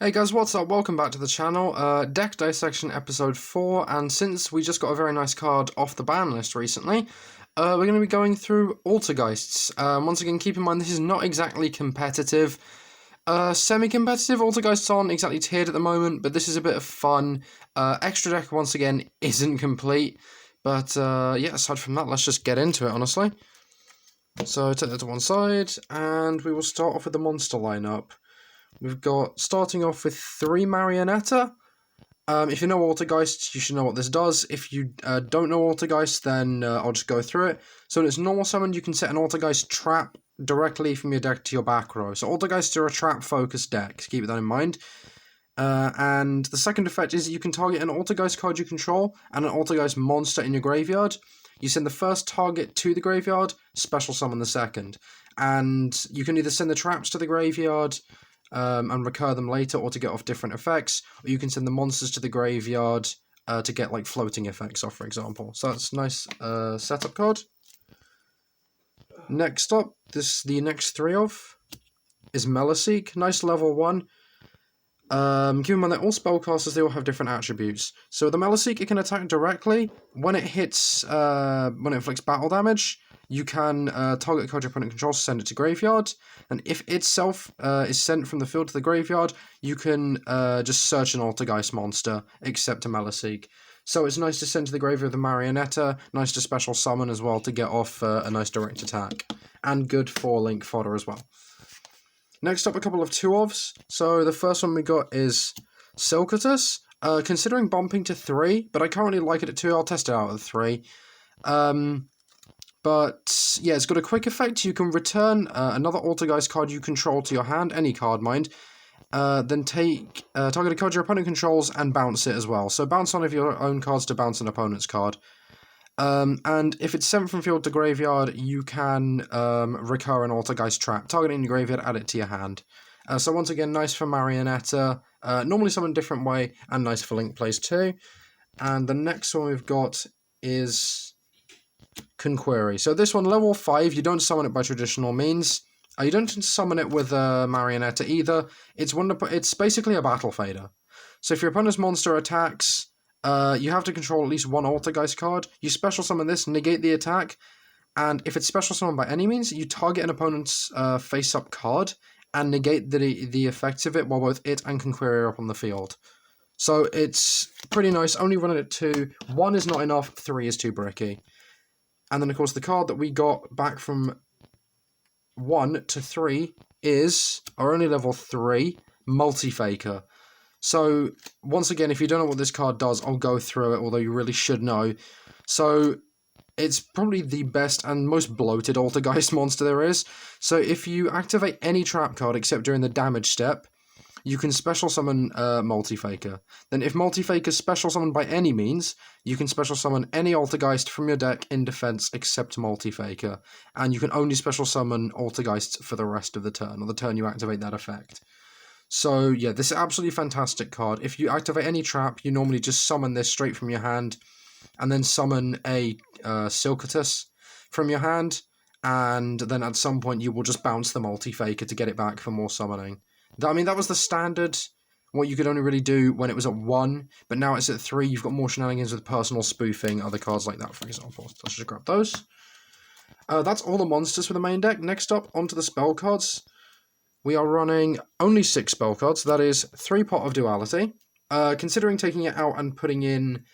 Hey guys, what's up? Welcome back to the channel. Deck Dissection episode 4, and since we just got a very nice card off the ban list recently, we're going to be going through Altergeists. Once again, keep in mind this is not exactly competitive. Semi-competitive, Altergeists aren't exactly tiered at the moment, but this is a bit of fun. Extra deck, once again, isn't complete, but yeah, aside from that, let's just get into it, honestly. So, take that to one side, and we will start off with the monster lineup. We've got, starting off with 3 Marionetta. If you know Altergeist, you should know what this does. If you don't know Altergeist, then I'll just go through it. So in its normal summon, you can set an Altergeist trap directly from your deck to your back row. So Altergeists are a trap-focused deck, so keep that in mind. And the second effect is you can target an Altergeist card you control and an Altergeist monster in your graveyard. You send the first target to the graveyard, special summon the second. And you can either send the traps to the graveyard, and recur them later, or to get off different effects, or you can send the monsters to the graveyard to get like floating effects off, for example. So that's a nice setup card. Next up, the next 3 of is Meliseek, nice level 1. Keep in mind that all spellcasters, they all have different attributes. So the Meliseek, it can attack directly. When it hits, when it inflicts battle damage, you can target a card your opponent controls, send it to graveyard, and if itself is sent from the field to the graveyard, you can just search an Altergeist monster, except a Meliseek. So it's nice to send to the graveyard the Marionetta, nice to special summon as well to get off a nice direct attack, and good for link fodder as well. Next up, a couple of 2-ofs. So the first one we got is Silcatus. Considering bumping to 3, but I currently like it at 2, I'll test it out at 3. But yeah, it's got a quick effect. You can return another Altergeist card you control to your hand, any card, mind. Then take target a card your opponent controls and bounce it as well. So bounce one of your own cards to bounce an opponent's card. And if it's sent from field to graveyard, you can recur an Altergeist trap. Target it in your graveyard, add it to your hand. So once again, nice for Marionetta. Normally summoned a different way, and nice for link plays too. And the next one we've got is Conquery. So this one, level 5, you don't summon it by traditional means. You don't summon it with a Marionetta either. It's basically a battle fader. So if your opponent's monster attacks, you have to control at least one Altergeist card. You special summon this, negate the attack, and if it's special summoned by any means, you target an opponent's face-up card and negate the effects of it while both it and Conquery are up on the field. So it's pretty nice, only running at 2. 1 is not enough, 3 is too bricky. And then, of course, the card that we got back from 1 to 3 is our only level 3, Multi-Faker. So, once again, if you don't know what this card does, I'll go through it, although you really should know. So, it's probably the best and most bloated Altergeist monster there is. So, if you activate any trap card except during the damage step, you can special summon Multi-Faker. Then if Multi-Faker is special summoned by any means, you can special summon any Altergeist from your deck in defense except Multi-Faker. And you can only special summon Altergeists for the rest of the turn, or the turn you activate that effect. So yeah, this is an absolutely fantastic card. If you activate any trap, you normally just summon this straight from your hand, and then summon a Silcatus from your hand, and then at some point you will just bounce the Multi-Faker to get it back for more summoning. I mean, that was the standard, what you could only really do when it was at 1, but now it's at 3. You've got more shenanigans with personal spoofing, other cards like that, for example. Let's just grab those. That's all the monsters for the main deck. Next up, onto the spell cards. We are running only 6 spell cards. That is 3 Pot of Duality. Considering taking it out and putting in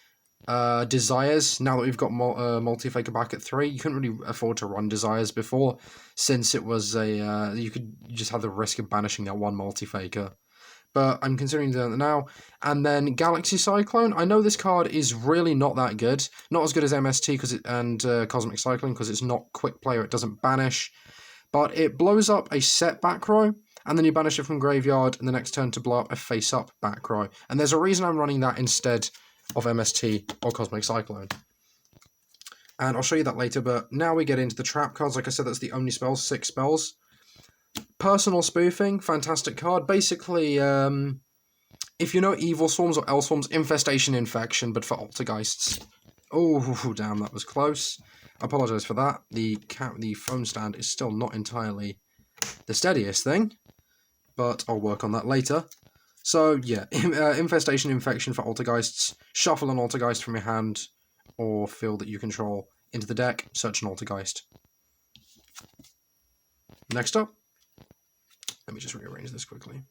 Desires, now that we've got Multi-Faker back at 3, you couldn't really afford to run Desires before, since it was a you just had the risk of banishing that one Multi-Faker. But I'm considering doing that now. And then Galaxy Cyclone. I know this card is really not that good, not as good as MST and Cosmic Cyclone, because it's not quick play or it doesn't banish, but it blows up a set back row, and then you banish it from graveyard in the next turn to blow up a face-up back row. And there's a reason I'm running that instead of MST or Cosmic Cyclone. And I'll show you that later, but now we get into the trap cards. Like I said, that's the only spells, 6 spells. Personal Spoofing, fantastic card. Basically, if you know Evil Swarms or L Swarms, Infestation Infection, but for Altergeists. Oh, damn, that was close. I apologise for that. The phone stand is still not entirely the steadiest thing, but I'll work on that later. So yeah, Infestation, Infection for Altergeists. Shuffle an Altergeist from your hand or field that you control into the deck. Search an Altergeist. Next up, let me just rearrange this quickly.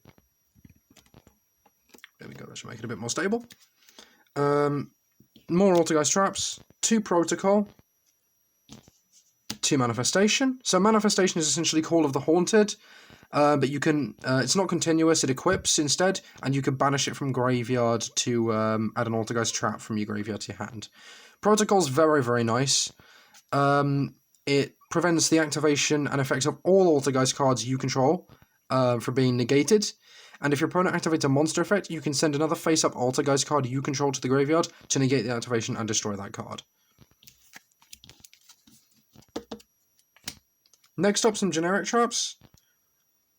There we go, that should make it a bit more stable. More Altergeist traps, 2 Protocol, 2 Manifestation. So Manifestation is essentially Call of the Haunted, but you can, it's not continuous, it equips instead, and you can banish it from graveyard to add an Altergeist trap from your graveyard to your hand. Protocol's very, very nice. It prevents the activation and effects of all Altergeist cards you control from being negated. And if your opponent activates a monster effect, you can send another face-up Altergeist card you control to the graveyard to negate the activation and destroy that card. Next up, some generic traps.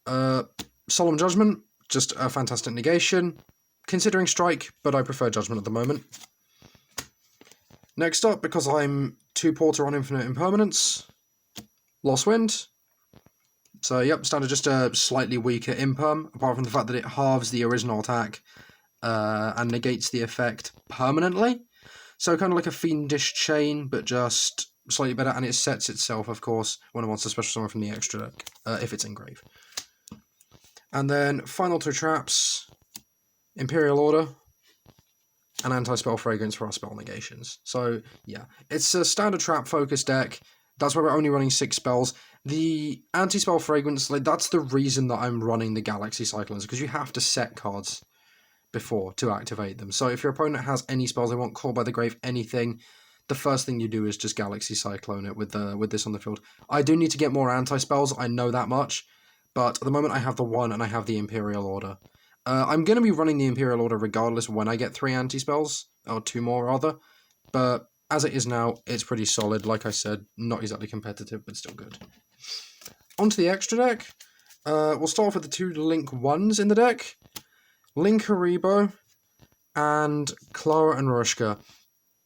Solemn Judgment, just a fantastic negation. Considering Strike, but I prefer Judgment at the moment. Next up, because I'm 2 Porter on Infinite Impermanence, Lost Wind. So, yep, standard just a slightly weaker imperm, apart from the fact that it halves the original attack and negates the effect permanently. So, kind of like a Fiendish Chain, but just slightly better, and it sets itself, of course, when it wants to special summon from the extra deck, if it's engrave. And then, final 2 traps, Imperial Order, and Anti-Spell Fragrance for our spell negations. So, yeah, it's a standard trap-focused deck. That's why we're only running 6 spells. The Anti-Spell Fragrance, like, that's the reason that I'm running the Galaxy Cyclones, because you have to set cards before to activate them. So if your opponent has any spells they want, Call by the Grave, anything, the first thing you do is just Galaxy Cyclone it with this on the field. I do need to get more anti-spells, I know that much, but at the moment I have the 1 and I have the Imperial Order. I'm going to be running the Imperial Order regardless when I get 3 anti-spells, or 2 more rather, but as it is now, it's pretty solid. Like I said, not exactly competitive, but still good. Onto the extra deck. We'll start off with the 2 Link 1s in the deck. Link Haribo and Clara and Rushka.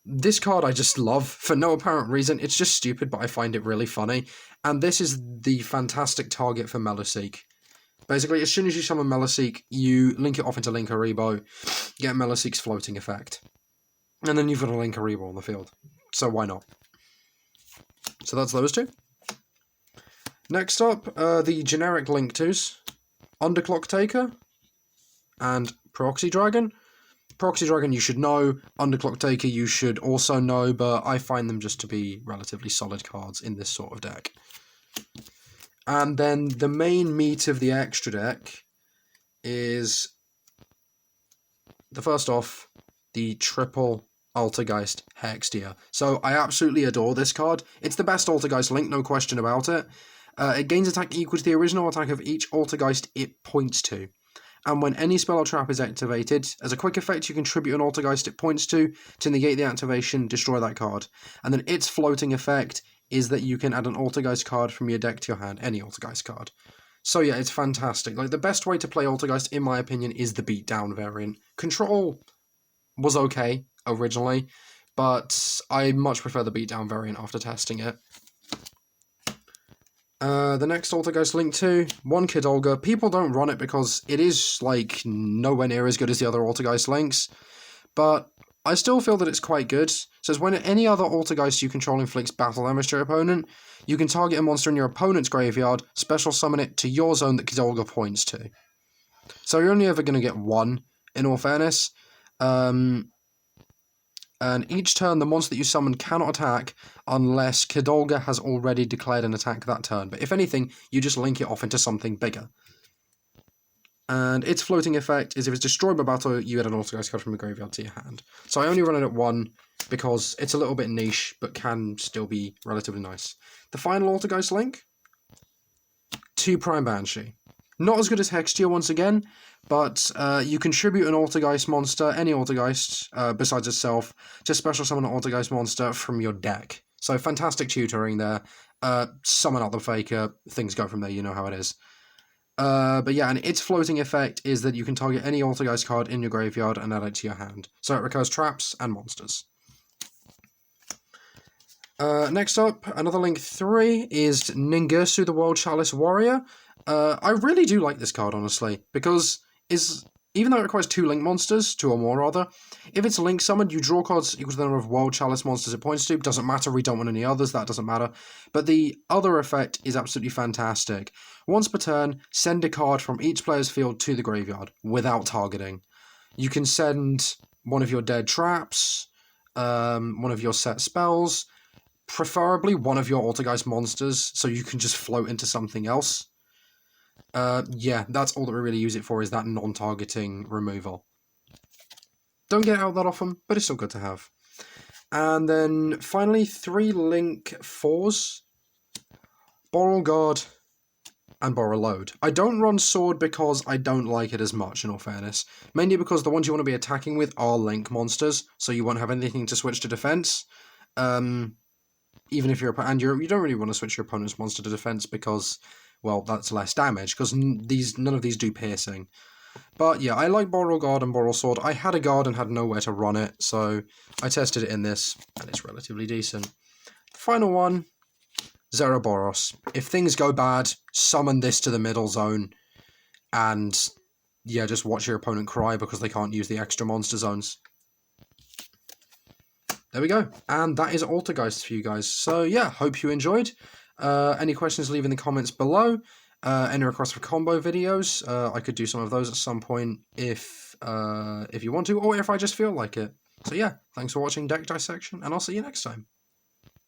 This card I just love, for no apparent reason. It's just stupid, but I find it really funny. And this is the fantastic target for Meloseek. Basically, as soon as you summon Meloseek, you link it off into Link Haribo, get Meloseek's floating effect. And then you've got a Link Haribo on the field. So why not? So that's those 2. Next up, the generic Link 2s. Underclock Taker and Proxy Dragon. Proxy Dragon you should know, Underclock Taker you should also know, but I find them just to be relatively solid cards in this sort of deck. And then the main meat of the extra deck is, the first off, the triple Altergeist Hextia. So I absolutely adore this card. It's the best Altergeist Link, no question about it. It gains attack equal to the original attack of each Altergeist it points to. And when any spell or trap is activated, as a quick effect you contribute an Altergeist it points to negate the activation, destroy that card. And then its floating effect is that you can add an Altergeist card from your deck to your hand, any Altergeist card. So yeah, it's fantastic. Like, the best way to play Altergeist, in my opinion, is the beatdown variant. Control was okay originally, but I much prefer the beatdown variant after testing it. The next Altergeist Link 2, 1 Kid Olga. People don't run it because it is, like, nowhere near as good as the other Altergeist Links, but I still feel that it's quite good. So when any other Altergeist you control inflicts battle damage to your opponent, you can target a monster in your opponent's graveyard, special summon it to your zone that Kid Olga points to. So you're only ever going to get 1, in all fairness. And each turn, the monster that you summon cannot attack unless Kidolga has already declared an attack that turn. But if anything, you just link it off into something bigger. And its floating effect is if it's destroyed by battle, you add an Altergeist card from your graveyard to your hand. So I only run it at 1 because it's a little bit niche, but can still be relatively nice. The final Altergeist Link, 2 Prime Banshee. Not as good as Hextia once again, but you contribute an Altergeist monster, any Altergeist besides itself, to special summon an Altergeist monster from your deck. So fantastic tutoring there. Summon out the Faker, things go from there, you know how it is. But yeah, and its floating effect is that you can target any Altergeist card in your graveyard and add it to your hand. So it recurs traps and monsters. Next up, another Link 3 is Ningirsu the World Chalice Warrior. I really do like this card, honestly, because even though it requires 2 link monsters, 2 or more rather, if it's link summoned, you draw cards equal to the number of World Chalice monsters it points to. Doesn't matter, we don't want any others, that doesn't matter. But the other effect is absolutely fantastic. Once per turn, send a card from each player's field to the graveyard, without targeting. You can send one of your dead traps, one of your set spells, preferably one of your Altergeist monsters, so you can just float into something else. Yeah, that's all that we really use it for, is that non-targeting removal. Don't get it out that often, but it's still good to have. And then, finally, 3 link 4s. Boral Guard and Boral Load. I don't run Sword because I don't like it as much, in all fairness. Mainly because the ones you want to be attacking with are link monsters, so you won't have anything to switch to defense. Even if you're... And you don't really want to switch your opponent's monster to defense because... well, that's less damage, because none of these do piercing. But yeah, I like Boral Guard and Boral Sword. I had a guard and had nowhere to run it, so I tested it in this, and it's relatively decent. Final one, Zeraboros. If things go bad, summon this to the middle zone, and yeah, just watch your opponent cry because they can't use the extra monster zones. There we go, and that is Altergeist for you guys. So yeah, hope you enjoyed. Any questions, leave in the comments below. Any requests for combo videos, I could do some of those at some point if you want to, or if I just feel like it. So yeah, thanks for watching Deck Dissection, and I'll see you next time.